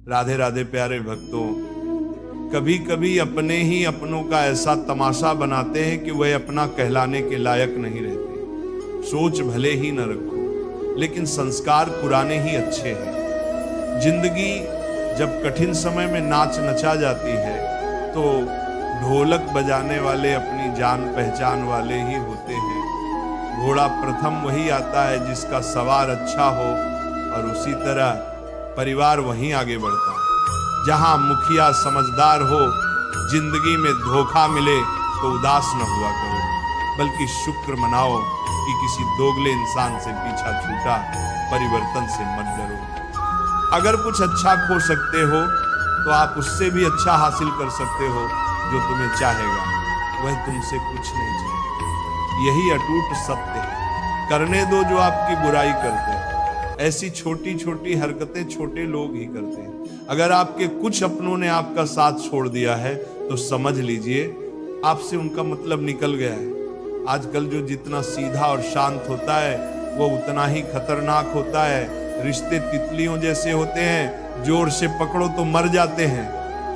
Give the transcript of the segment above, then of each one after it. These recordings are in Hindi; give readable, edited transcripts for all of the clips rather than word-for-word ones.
राधे राधे प्यारे भक्तों, कभी कभी अपने ही अपनों का ऐसा तमाशा बनाते हैं कि वह अपना कहलाने के लायक नहीं रहते। सोच भले ही न रखो, लेकिन संस्कार पुराने ही अच्छे हैं। जिंदगी जब कठिन समय में नाच नचा जाती है तो ढोलक बजाने वाले अपनी जान पहचान वाले ही होते हैं। घोड़ा प्रथम वही आता है जिसका सवार अच्छा हो, और उसी तरह परिवार वहीं आगे बढ़ता है। जहां मुखिया समझदार हो, जिंदगी में धोखा मिले तो उदास न हुआ करो, बल्कि शुक्र मनाओ कि किसी दोगले इंसान से पीछा छूटा। परिवर्तन से मत डरो। अगर कुछ अच्छा खो सकते हो तो आप उससे भी अच्छा हासिल कर सकते हो। जो तुम्हें चाहेगा वह तुमसे कुछ नहीं चाहेगा। यही अटूट सत्य है। करने दो जो आपकी बुराई करते हैं। ऐसी छोटी छोटी हरकतें छोटे लोग ही करते हैं। अगर आपके कुछ अपनों ने आपका साथ छोड़ दिया है तो समझ लीजिए आपसे उनका मतलब निकल गया है। आजकल जो जितना सीधा और शांत होता है वो उतना ही खतरनाक होता है। रिश्ते तितलियों जैसे होते हैं, जोर से पकड़ो तो मर जाते हैं,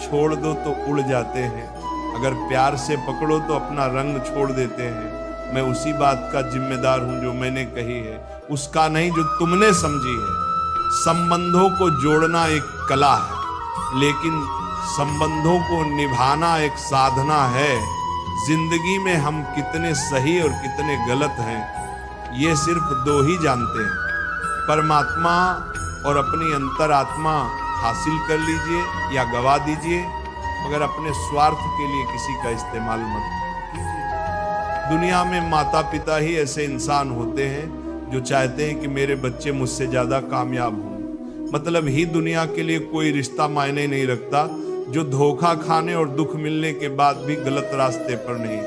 छोड़ दो तो उड़ जाते हैं। अगर प्यार से पकड़ो तो अपना रंग छोड़ देते हैं। मैं उसी बात का जिम्मेदार हूं जो मैंने कही है, उसका नहीं जो तुमने समझी है। संबंधों को जोड़ना एक कला है, लेकिन संबंधों को निभाना एक साधना है। जिंदगी में हम कितने सही और कितने गलत हैं ये सिर्फ दो ही जानते हैं। परमात्मा और अपनी अंतरात्मा हासिल कर लीजिए या गवा दीजिए, मगर अपने स्वार्थ के लिए किसी का इस्तेमाल मत कीजिए। दुनिया में माता पिता ही ऐसे इंसान होते हैं जो चाहते हैं कि मेरे बच्चे मुझसे ज्यादा कामयाब हों। मतलब ही दुनिया के लिए कोई रिश्ता मायने नहीं रखता जो धोखा खाने और दुख मिलने के बाद भी गलत रास्ते पर नहीं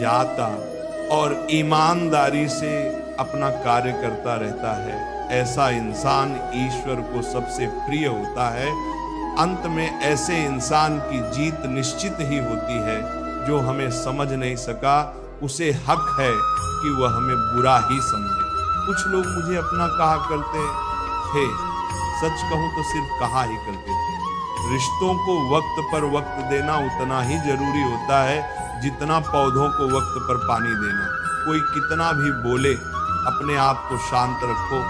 जाता और ईमानदारी से अपना कार्य करता रहता है। ऐसा इंसान ईश्वर को सबसे प्रिय होता है। अंत में ऐसे इंसान की जीत निश्चित ही होती है। जो हमें समझ नहीं सका उसे हक है कि वह हमें बुरा ही समझे। कुछ लोग मुझे अपना कहा करते थे, सच कहूं तो सिर्फ कहा ही करते थे। रिश्तों को वक्त पर वक्त देना उतना ही जरूरी होता है जितना पौधों को वक्त पर पानी देना। कोई कितना भी बोले, अपने आप को शांत रखो,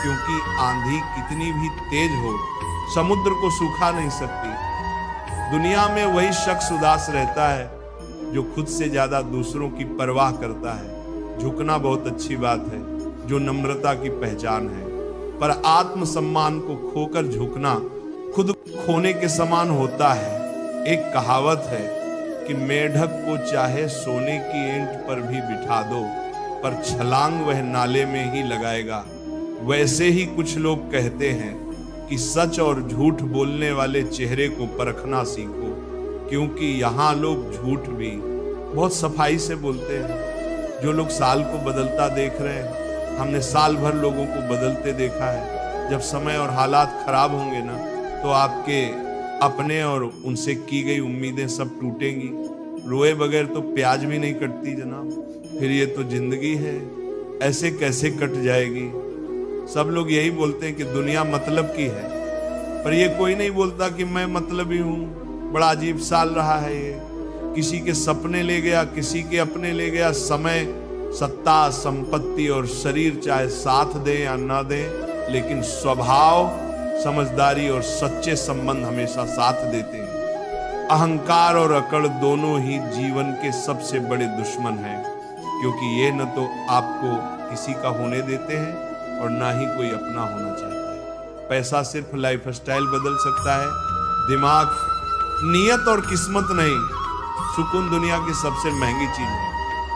क्योंकि आंधी कितनी भी तेज हो समुद्र को सुखा नहीं सकती। दुनिया में वही शख्स उदास रहता है जो खुद से ज्यादा दूसरों की परवाह करता है। झुकना बहुत अच्छी बात है, जो नम्रता की पहचान है, पर आत्मसम्मान को खोकर झुकना खुद खोने के समान होता है। एक कहावत है कि मेढक को चाहे सोने की ईंट पर भी बिठा दो, पर छलांग वह नाले में ही लगाएगा। वैसे ही कुछ लोग कहते हैं कि सच और झूठ बोलने वाले चेहरे को परखना सीखो, क्योंकि यहाँ लोग झूठ भी बहुत सफाई से बोलते हैं। जो लोग साल को बदलता देख रहे हैं, हमने साल भर लोगों को बदलते देखा है। जब समय और हालात खराब होंगे ना, तो आपके अपने और उनसे की गई उम्मीदें सब टूटेंगी। रोए बगैर तो प्याज भी नहीं कटती जनाब। फिर ये तो जिंदगी है, ऐसे कैसे कट जाएगी। सब लोग यही बोलते हैं कि दुनिया मतलब की है, पर ये कोई नहीं बोलता कि मैं मतलबी हूँ। बड़ा अजीब साल रहा है ये। किसी के सपने ले गया, किसी के अपने ले गया समय, सत्ता, संपत्ति और शरीर चाहे साथ दें या ना दें, लेकिन स्वभाव, समझदारी और सच्चे संबंध हमेशा साथ देते हैं। अहंकार और अकड़ दोनों ही जीवन के सबसे बड़े दुश्मन हैं, क्योंकि ये न तो आपको किसी का होने देते हैं और ना ही कोई अपना होना चाहता है। पैसा सिर्फ लाइफ स्टाइल बदल सकता है, दिमाग, नियत और किस्मत नहीं। सुकून दुनिया की सबसे महंगी चीज है।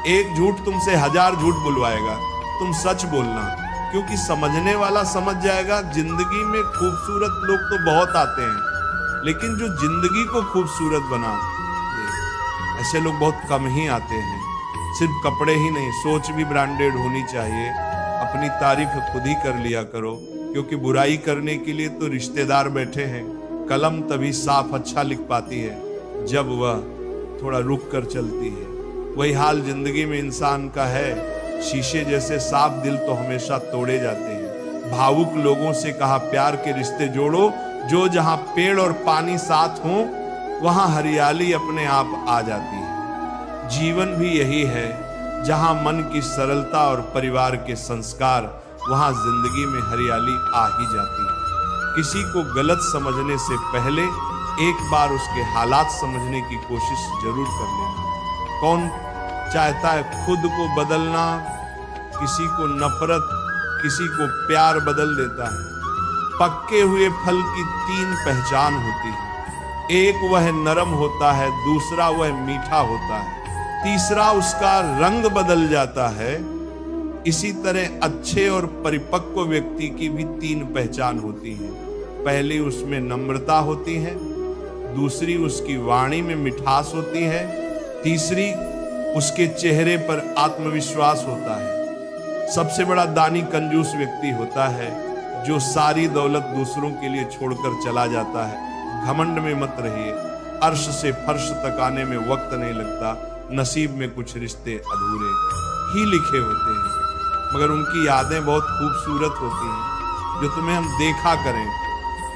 एक झूठ तुमसे 1000 झूठ बुलवाएगा, तुम सच बोलना, क्योंकि समझने वाला समझ जाएगा। जिंदगी में खूबसूरत लोग तो बहुत आते हैं, लेकिन जो जिंदगी को खूबसूरत बना दे, ऐसे लोग बहुत कम ही आते हैं। सिर्फ कपड़े ही नहीं, सोच भी ब्रांडेड होनी चाहिए। अपनी तारीफ खुद ही कर लिया करो, क्योंकि बुराई करने के लिए तो रिश्तेदार बैठे हैं। कलम तभी साफ अच्छा लिख पाती है जब वह थोड़ा रुक कर चलती है। वही हाल जिंदगी में इंसान का है। शीशे जैसे साफ दिल तो हमेशा तोड़े जाते हैं। भावुक लोगों से कहा प्यार के रिश्ते जोड़ो, जो जहां पेड़ और पानी साथ हों वहां हरियाली अपने आप आ जाती है। जीवन भी यही है, जहां मन की सरलता और परिवार के संस्कार, वहां जिंदगी में हरियाली आ ही जाती है। किसी को गलत समझने से पहले एक बार उसके हालात समझने की कोशिश जरूर कर लेना। कौन चाहता है खुद को बदलना? किसी को नफरत, किसी को प्यार बदल देता है। पक्के हुए फल की 3 पहचान होती है। एक वह नरम होता है, दूसरा वह मीठा होता है, तीसरा उसका रंग बदल जाता है। इसी तरह अच्छे और परिपक्व व्यक्ति की भी 3 पहचान होती है। पहली उसमें नम्रता होती है, दूसरी उसकी वाणी में मिठास होती है, तीसरी उसके चेहरे पर आत्मविश्वास होता है। सबसे बड़ा दानी कंजूस व्यक्ति होता है जो सारी दौलत दूसरों के लिए छोड़कर चला जाता है। घमंड में मत रहिए, अर्श से फर्श तक आने में वक्त नहीं लगता। नसीब में कुछ रिश्ते अधूरे ही लिखे होते हैं, मगर उनकी यादें बहुत खूबसूरत होती हैं। जो तुम्हें हम देखा करें,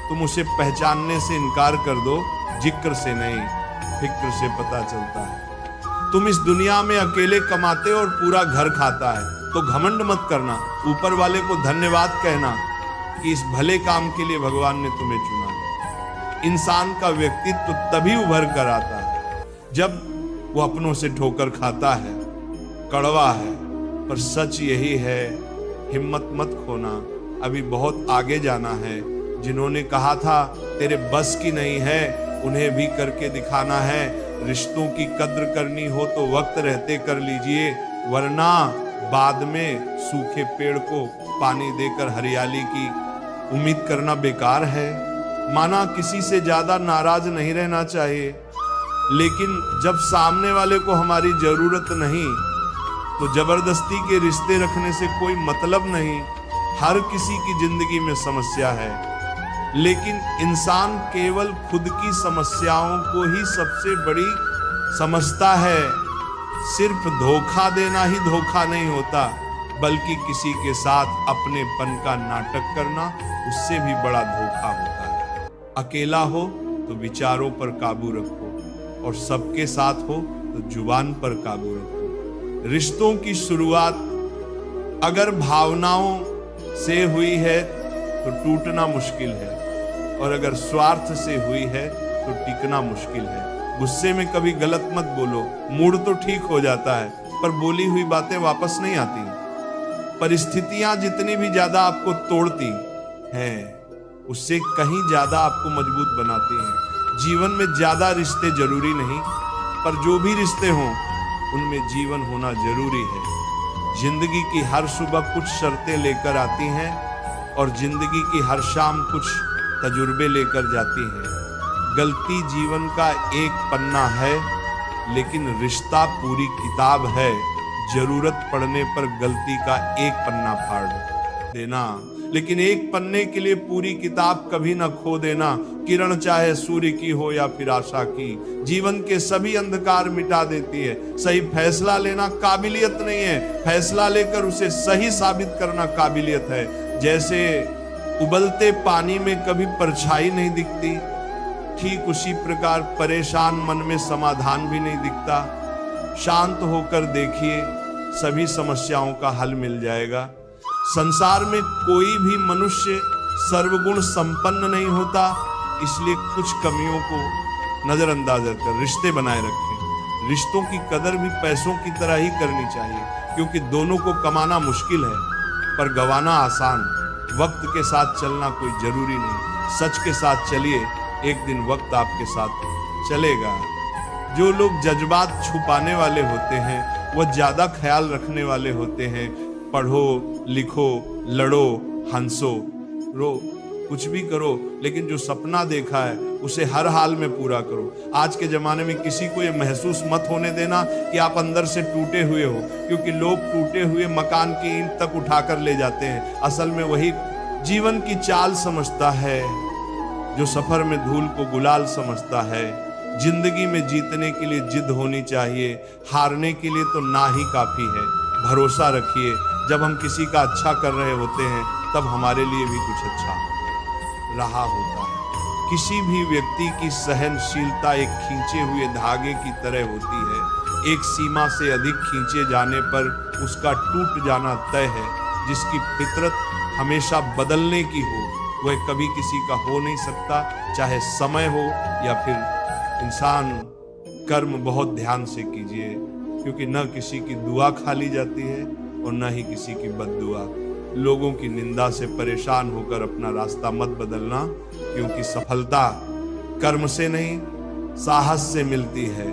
तुम उसे पहचानने से इनकार कर दो, जिक्र से नहीं फिक्र से पता चलता है। तुम इस दुनिया में अकेले कमाते हो और पूरा घर खाता है, तो घमंड मत करना, ऊपर वाले को धन्यवाद कहना कि इस भले काम के लिए भगवान ने तुम्हें चुना। इंसान का व्यक्तित्व तभी उभर कर आता है जब वो अपनों से ठोकर खाता है। कड़वा है पर सच यही है, हिम्मत मत खोना, अभी बहुत आगे जाना है। जिन्होंने कहा था तेरे बस की नहीं है, उन्हें भी करके दिखाना है। रिश्तों की कद्र करनी हो तो वक्त रहते कर लीजिए, वरना बाद में सूखे पेड़ को पानी देकर हरियाली की उम्मीद करना बेकार है। माना किसी से ज्यादा नाराज नहीं रहना चाहिए, लेकिन जब सामने वाले को हमारी जरूरत नहीं तो जबरदस्ती के रिश्ते रखने से कोई मतलब नहीं। हर किसी की जिंदगी में समस्या है, लेकिन इंसान केवल खुद की समस्याओं को ही सबसे बड़ी समझता है। सिर्फ धोखा देना ही धोखा नहीं होता, बल्कि किसी के साथ अपनेपन का नाटक करना उससे भी बड़ा धोखा होता है। अकेला हो तो विचारों पर काबू रखो, और सबके साथ हो तो जुबान पर काबू रखो। रिश्तों की शुरुआत अगर भावनाओं से हुई है तो टूटना मुश्किल है, और अगर स्वार्थ से हुई है तो टिकना मुश्किल है। गुस्से में कभी गलत मत बोलो, मूड तो ठीक हो जाता है पर बोली हुई बातें वापस नहीं आती। परिस्थितियां जितनी भी ज्यादा आपको तोड़ती हैं, उससे कहीं ज्यादा आपको मजबूत बनाती हैं। जीवन में ज्यादा रिश्ते जरूरी नहीं, पर जो भी रिश्ते हों उनमें जीवन होना जरूरी है। जिंदगी की हर सुबह कुछ शर्तें लेकर आती हैं, और जिंदगी की हर शाम कुछ तजुर्बे लेकर जाती हैं। गलती जीवन का एक पन्ना है, लेकिन रिश्ता पूरी किताब है। जरूरत पड़ने पर गलती का एक पन्ना फाड़ देना, लेकिन एक पन्ने के लिए पूरी किताब कभी ना खो देना। किरण चाहे सूर्य की हो या फिर आशा की, जीवन के सभी अंधकार मिटा देती है। सही फैसला लेना काबिलियत नहीं है, फैसला लेकर उसे सही साबित करना काबिलियत है। जैसे उबलते पानी में कभी परछाई नहीं दिखती, ठीक उसी प्रकार परेशान मन में समाधान भी नहीं दिखता। शांत होकर देखिए, सभी समस्याओं का हल मिल जाएगा। संसार में कोई भी मनुष्य सर्वगुण संपन्न नहीं होता, इसलिए कुछ कमियों को नजरअंदाज कर रिश्ते बनाए रखें। रिश्तों की कदर भी पैसों की तरह ही करनी चाहिए, क्योंकि दोनों को कमाना मुश्किल है पर गंवाना आसान। वक्त के साथ चलना कोई जरूरी नहीं, सच के साथ चलिए, एक दिन वक्त आपके साथ चलेगा। जो लोग जज्बात छुपाने वाले होते हैं वह ज्यादा ख्याल रखने वाले होते हैं। पढ़ो, लिखो, लड़ो, हंसो, रो, कुछ भी करो, लेकिन जो सपना देखा है उसे हर हाल में पूरा करो। आज के जमाने में किसी को यह महसूस मत होने देना कि आप अंदर से टूटे हुए हो, क्योंकि लोग टूटे हुए मकान की ईंट तक उठाकर ले जाते हैं। असल में वही जीवन की चाल समझता है जो सफर में धूल को गुलाल समझता है। जिंदगी में जीतने के लिए जिद होनी चाहिए, हारने के लिए तो ना ही काफी है। भरोसा रखिए, जब हम किसी का अच्छा कर रहे होते हैं तब हमारे लिए भी कुछ अच्छा रहा होता है। किसी भी व्यक्ति की सहनशीलता एक खींचे हुए धागे की तरह होती है। एक सीमा से अधिक खींचे जाने पर उसका टूट जाना तय है। जिसकी फितरत हमेशा बदलने की हो वह कभी किसी का हो नहीं सकता, चाहे समय हो या फिर इंसान। कर्म बहुत ध्यान से कीजिए, क्योंकि न किसी की दुआ खाली जाती है और न ही किसी की बद्दुआ। लोगों की निंदा से परेशान होकर अपना रास्ता मत बदलना, क्योंकि सफलता कर्म से नहीं साहस से मिलती है।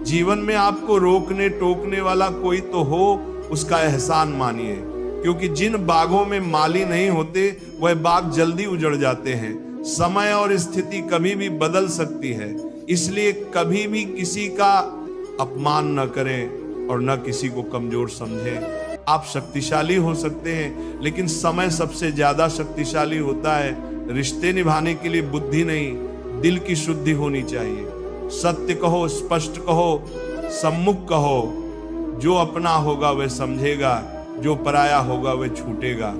जीवन में आपको रोकने टोकने वाला कोई तो हो, उसका एहसान मानिए, क्योंकि जिन बागों में माली नहीं होते वह बाग जल्दी उजड़ जाते हैं। समय और स्थिति कभी भी बदल सकती है, इसलिए कभी भी किसी का अपमान न करें और न किसी को कमजोर समझें। आप शक्तिशाली हो सकते हैं, लेकिन समय सबसे ज्यादा शक्तिशाली होता है। रिश्ते निभाने के लिए बुद्धि नहीं, दिल की शुद्धि होनी चाहिए। सत्य कहो, स्पष्ट कहो, सम्मुख कहो। जो अपना होगा वह समझेगा, जो पराया होगा वह छूटेगा।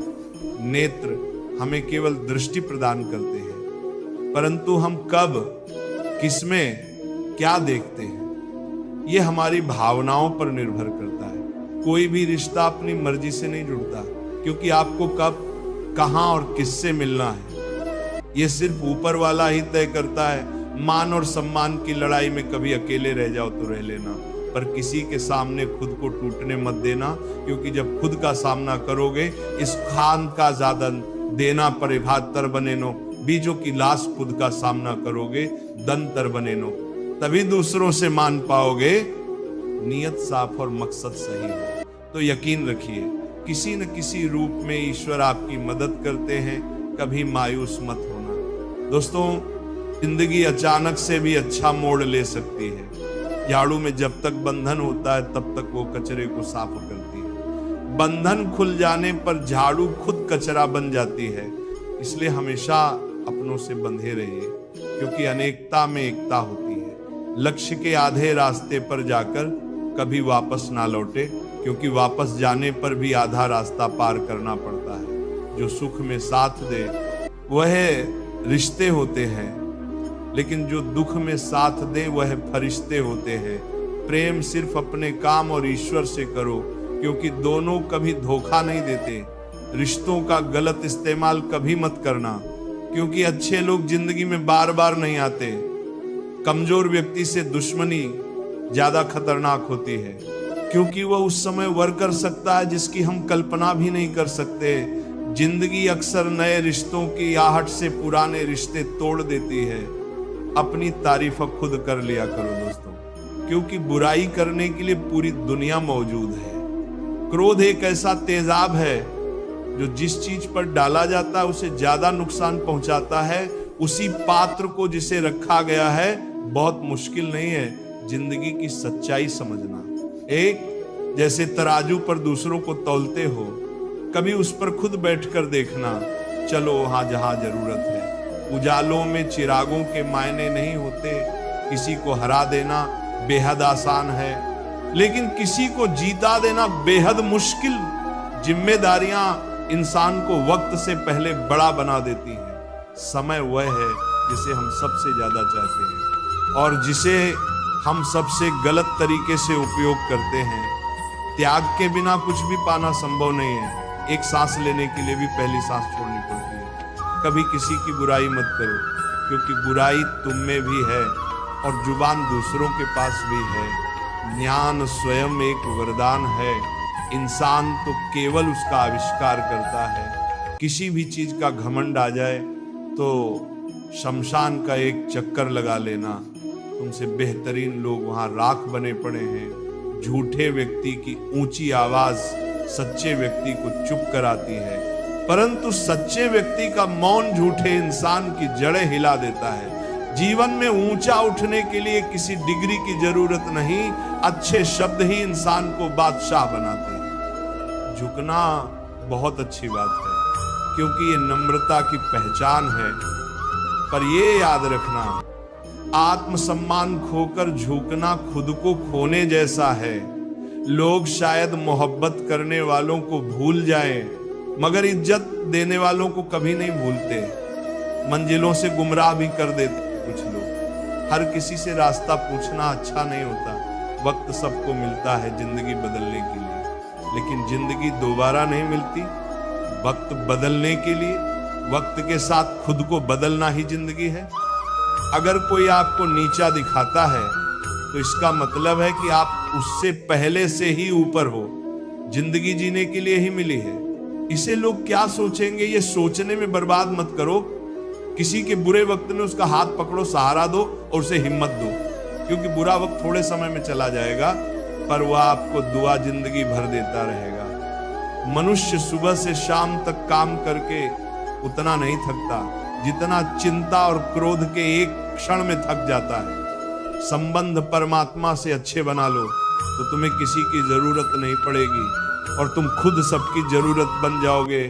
नेत्र हमें केवल दृष्टि प्रदान करते हैं, परंतु हम कब किसमें क्या देखते हैं ये हमारी भावनाओं पर निर्भर करता है। कोई भी रिश्ता अपनी मर्जी से नहीं जुड़ता, क्योंकि आपको कब कहां और किससे मिलना है ये सिर्फ ऊपर वाला ही तय करता है। मान और सम्मान की लड़ाई में कभी अकेले रह जाओ तो रह लेना, पर किसी के सामने खुद को टूटने मत देना, क्योंकि जब खुद का सामना करोगे इस खान का ज्यादा देना परे भातर बने नो, बीजों की लाश खुद का सामना करोगे दंतर बने नो, तभी दूसरों से मान पाओगे नियत साफ और मकसद सही हो। तो यकीन रखिए किसी न किसी रूप में ईश्वर आपकी मदद करते हैं, कभी मायूस मत होना। दोस्तों, जिंदगी अचानक से भी अच्छा मोड़ ले सकती है। झाड़ू में जब तक बंधन होता है तब तक वो कचरे को साफ करती है। बंधन खुल जाने पर झाड़ू खुद कचरा बन जाती है। इसलिए हमेशा अपनों से बंधे रहिए, क्योंकि अनेकता में एकता होती है। लक्ष्य के आधे रास्ते पर जाकर कभी वापस ना लौटे, क्योंकि वापस जाने पर भी आधा रास्ता पार करना पड़ता है। जो सुख में साथ दे वह रिश्ते होते हैं, लेकिन जो दुख में साथ दे वह फरिश्ते होते हैं। प्रेम सिर्फ अपने काम और ईश्वर से करो, क्योंकि दोनों कभी धोखा नहीं देते। रिश्तों का गलत इस्तेमाल कभी मत करना, क्योंकि अच्छे लोग जिंदगी में बार बार नहीं आते। कमजोर व्यक्ति से दुश्मनी ज्यादा खतरनाक होती है, क्योंकि वह उस समय वर कर सकता है जिसकी हम कल्पना भी नहीं कर सकते। जिंदगी अक्सर नए रिश्तों की आहट से पुराने रिश्ते तोड़ देती है। अपनी तारीफ खुद कर लिया करो दोस्तों, क्योंकि बुराई करने के लिए पूरी दुनिया मौजूद है। क्रोध एक ऐसा तेजाब है जो जिस चीज पर डाला जाता है उसे ज्यादा नुकसान पहुंचाता है। उसी पात्र को जिसे रखा गया है बहुत मुश्किल नहीं है जिंदगी की सच्चाई समझना। एक जैसे तराजू पर दूसरों को तौलते हो, कभी उस पर खुद बैठकर देखना, चलो वहां जहां जरूरत है। उजालों में चिरागों के मायने नहीं होते। किसी को हरा देना बेहद आसान है, लेकिन किसी को जीता देना बेहद मुश्किल। जिम्मेदारियां इंसान को वक्त से पहले बड़ा बना देती हैं। समय वह है जिसे हम सबसे ज्यादा चाहते हैं और जिसे हम सबसे गलत तरीके से उपयोग करते हैं। त्याग के बिना कुछ भी पाना संभव नहीं है। एक सांस लेने के लिए भी पहली सांस छोड़नी पड़ती है। कभी किसी की बुराई मत करो, क्योंकि बुराई तुम में भी है और जुबान दूसरों के पास भी है। ज्ञान स्वयं एक वरदान है। इंसान तो केवल उसका आविष्कार करता है। किसी भी चीज का घमंड आ जाए तो शमशान का एक चक्कर लगा लेना। तुमसे बेहतरीन लोग वहां राख बने पड़े हैं। झूठे व्यक्ति की ऊंची आवाज सच्चे व्यक्ति को चुप कराती है, परंतु सच्चे व्यक्ति का मौन झूठे इंसान की जड़ें हिला देता है। जीवन में ऊंचा उठने के लिए किसी डिग्री की जरूरत नहीं, अच्छे शब्द ही इंसान को बादशाह बनाते हैं। झुकना बहुत अच्छी बात है, क्योंकि ये नम्रता की पहचान है, पर ये याद रखना, आत्मसम्मान खोकर झुकना खुद को खोने जैसा है। लोग शायद मोहब्बत करने वालों को भूल जाएं, मगर इज्जत देने वालों को कभी नहीं भूलते। मंजिलों से गुमराह भी कर देते कुछ लोग। हर किसी से रास्ता पूछना अच्छा नहीं होता। वक्त सबको मिलता है जिंदगी बदलने के लिए, लेकिन जिंदगी दोबारा नहीं मिलती। वक्त बदलने के लिए वक्त के साथ खुद को बदलना ही जिंदगी है। अगर कोई आपको नीचा दिखाता है तो इसका मतलब है कि आप उससे पहले से ही ऊपर हो। जिंदगी जीने के लिए ही मिली है। इसे लोग क्या सोचेंगे ये सोचने में बर्बाद मत करो। किसी के बुरे वक्त में उसका हाथ पकड़ो, सहारा दो और उसे हिम्मत दो, क्योंकि बुरा वक्त थोड़े समय में चला जाएगा, पर वह आपको दुआ जिंदगी भर देता रहेगा। मनुष्य सुबह से शाम तक काम करके उतना नहीं थकता जितना चिंता और क्रोध के एक क्षण में थक जाता है। संबंध परमात्मा से अच्छे बना लो तो तुम्हें किसी की जरूरत नहीं पड़ेगी और तुम खुद सबकी जरूरत बन जाओगे।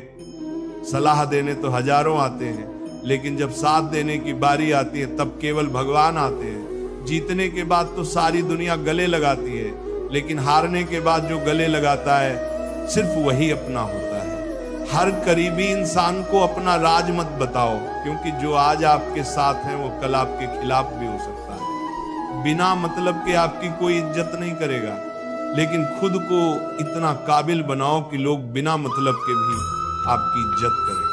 सलाह देने तो हजारों आते हैं, लेकिन जब साथ देने की बारी आती है तब केवल भगवान आते हैं। जीतने के बाद तो सारी दुनिया गले लगाती है, लेकिन हारने के बाद जो गले लगाता है सिर्फ वही अपना होता है। हर करीबी इंसान को अपना राज मत बताओ, क्योंकि जो आज आपके साथ है वो कल आपके खिलाफ भी हो सकता है। बिना मतलब के आपकी कोई इज्जत नहीं करेगा, लेकिन खुद को इतना काबिल बनाओ कि लोग बिना मतलब के भी आपकी इज्जत करें।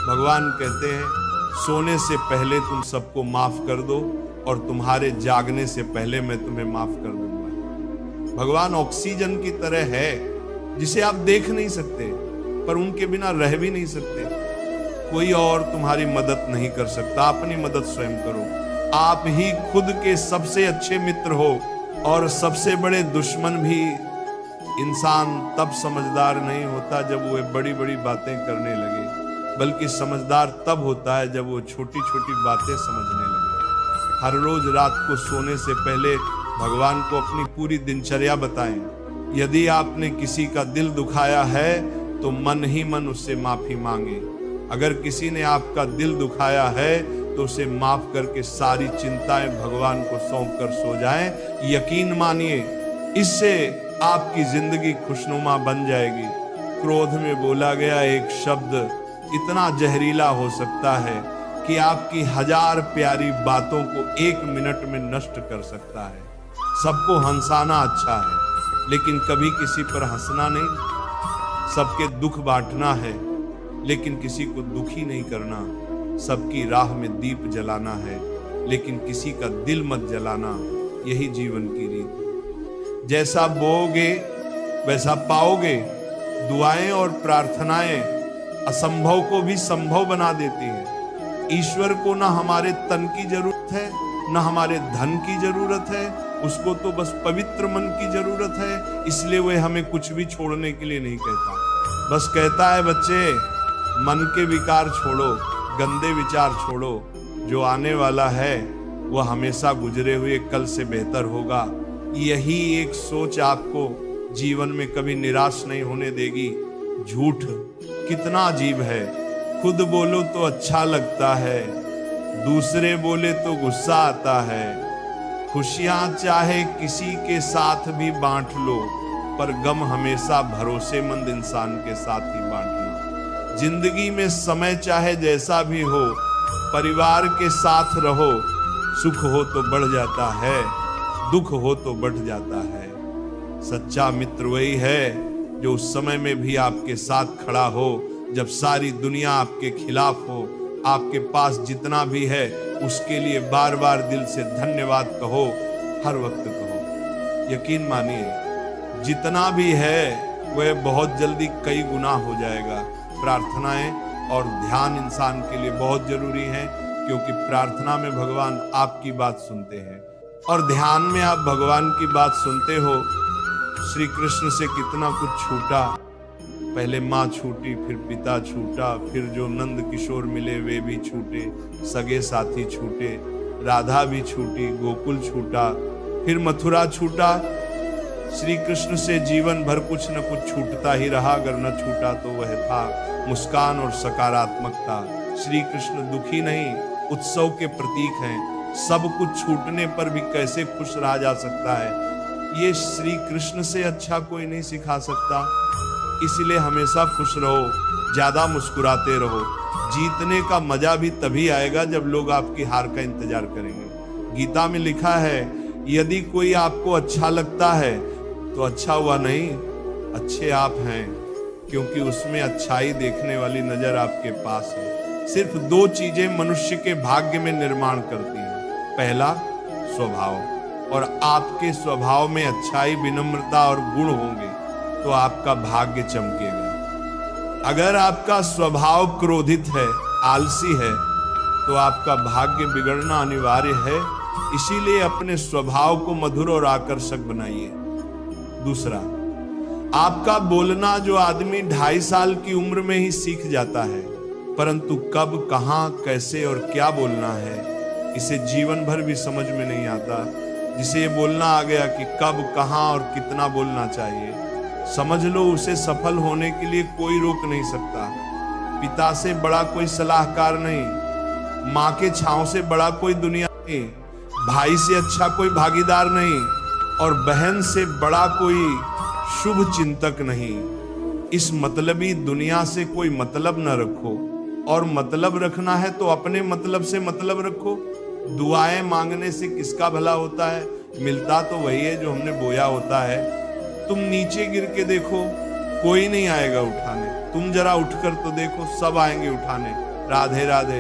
भगवान कहते हैं सोने से पहले तुम सबको माफ कर दो और तुम्हारे जागने से पहले मैं तुम्हें माफ कर दूंगा। भगवान ऑक्सीजन की तरह है जिसे आप देख नहीं सकते, पर उनके बिना रह भी नहीं सकते। कोई और तुम्हारी मदद नहीं कर सकता, अपनी मदद स्वयं करो। आप ही खुद के सबसे अच्छे मित्र हो, और सबसे बड़े दुश्मन भी। इंसान तब समझदार नहीं होता जब वो बड़ी बड़ी बातें करने लगे, बल्कि समझदार तब होता है जब वो छोटी छोटी बातें समझने लगे। हर रोज रात को सोने से पहले भगवान को अपनी पूरी दिनचर्या बताएं। यदि आपने किसी का दिल दुखाया है तो मन ही मन उससे माफी मांगे। अगर किसी ने आपका दिल दुखाया है तो उसे माफ करके सारी चिंताएं भगवान को सौंप कर सो जाएं। यकीन मानिए, इससे आपकी जिंदगी खुशनुमा बन जाएगी। क्रोध में बोला गया एक शब्द इतना जहरीला हो सकता है कि आपकी 1000 प्यारी बातों को 1 मिनट में नष्ट कर सकता है। सबको हंसाना अच्छा है, लेकिन कभी किसी पर हंसना नहीं। सबके दुख बांटना है, लेकिन किसी को दुखी नहीं करना। सबकी राह में दीप जलाना है, लेकिन किसी का दिल मत जलाना। यही जीवन की रीत है। जैसा बोओगे वैसा पाओगे। दुआएं और प्रार्थनाएं असंभव को भी संभव बना देती हैं। ईश्वर को ना हमारे तन की जरूरत है, ना हमारे धन की जरूरत है। उसको तो बस पवित्र मन की जरूरत है। इसलिए वह हमें कुछ भी छोड़ने के लिए नहीं कहता। बस कहता है बच्चे, मन के विकार छोड़ो, गंदे विचार छोड़ो। जो आने वाला है वह हमेशा गुजरे हुए कल से बेहतर होगा। यही एक सोच आपको जीवन में कभी निराश नहीं होने देगी। झूठ कितना अजीब है। खुद बोलो तो अच्छा लगता है, दूसरे बोले तो गुस्सा आता है। खुशियां चाहे किसी के साथ भी बांट लो, पर गम हमेशा भरोसेमंद इंसान के साथ ही बांटना। जिंदगी में समय चाहे जैसा भी हो, परिवार के साथ रहो। सुख हो तो बढ़ जाता है, दुख हो तो बढ़ जाता है। सच्चा मित्र वही है जो उस समय में भी आपके साथ खड़ा हो, जब सारी दुनिया आपके खिलाफ हो। आपके पास जितना भी है उसके लिए बार बार दिल से धन्यवाद कहो, हर वक्त कहो। यकीन मानिए, जितना भी है वह बहुत जल्दी कई गुना हो जाएगा। प्रार्थनाएं और ध्यान इंसान के लिए बहुत जरूरी है, क्योंकि प्रार्थना में भगवान आपकी बात सुनते हैं और ध्यान में आप भगवान की बात सुनते हो। श्री कृष्ण से कितना कुछ छूटा। पहले माँ छूटी, फिर पिता छूटा, फिर जो नंद किशोर मिले वे भी छूटे, सगे साथी छूटे, राधा भी छूटी, गोकुल छूटा, फिर मथुरा छूटा। श्री कृष्ण से जीवन भर कुछ न कुछ छूटता ही रहा। अगर न छूटा तो वह था मुस्कान और सकारात्मकता। श्री कृष्ण दुखी नहीं, उत्सव के प्रतीक हैं। सब कुछ छूटने पर भी कैसे खुश रहा जा सकता है, ये श्री कृष्ण से अच्छा कोई नहीं सिखा सकता। इसलिए हमेशा खुश रहो, ज्यादा मुस्कुराते रहो। जीतने का मजा भी तभी आएगा जब लोग आपकी हार का इंतजार करेंगे। गीता में लिखा है, यदि कोई आपको अच्छा लगता है तो अच्छा हुआ नहीं, अच्छे आप हैं, क्योंकि उसमें अच्छाई देखने वाली नजर आपके पास है। सिर्फ 2 चीजें मनुष्य के भाग्य में निर्माण करती हैं। पहला स्वभाव, और आपके स्वभाव में अच्छाई, विनम्रता और गुण होंगे तो आपका भाग्य चमकेगा। अगर आपका स्वभाव क्रोधित है, आलसी है, तो आपका भाग्य बिगड़ना अनिवार्य है। इसीलिए अपने स्वभाव को मधुर और आकर्षक बनाइए। दूसरा, आपका बोलना जो आदमी 2.5 साल की उम्र में ही सीख जाता है, परंतु कब, कहां, कैसे और क्या बोलना है इसे जीवन भर भी समझ में नहीं आता। जिसे ये बोलना आ गया कि कब, कहां और कितना बोलना चाहिए, समझ लो उसे सफल होने के लिए कोई रोक नहीं सकता। पिता से बड़ा कोई सलाहकार नहीं, माँ के छांव से बड़ा कोई दुनिया नहीं, भाई से अच्छा कोई भागीदार नहीं, और बहन से बड़ा कोई शुभ चिंतक नहीं। इस मतलबी दुनिया से कोई मतलब न रखो, और मतलब रखना है तो अपने मतलब से मतलब रखो। दुआएं मांगने से किसका भला होता है? मिलता तो वही है जो हमने बोया होता है। तुम नीचे गिर के देखो, कोई नहीं आएगा उठाने। तुम जरा उठकर तो देखो, सब आएंगे उठाने। राधे राधे।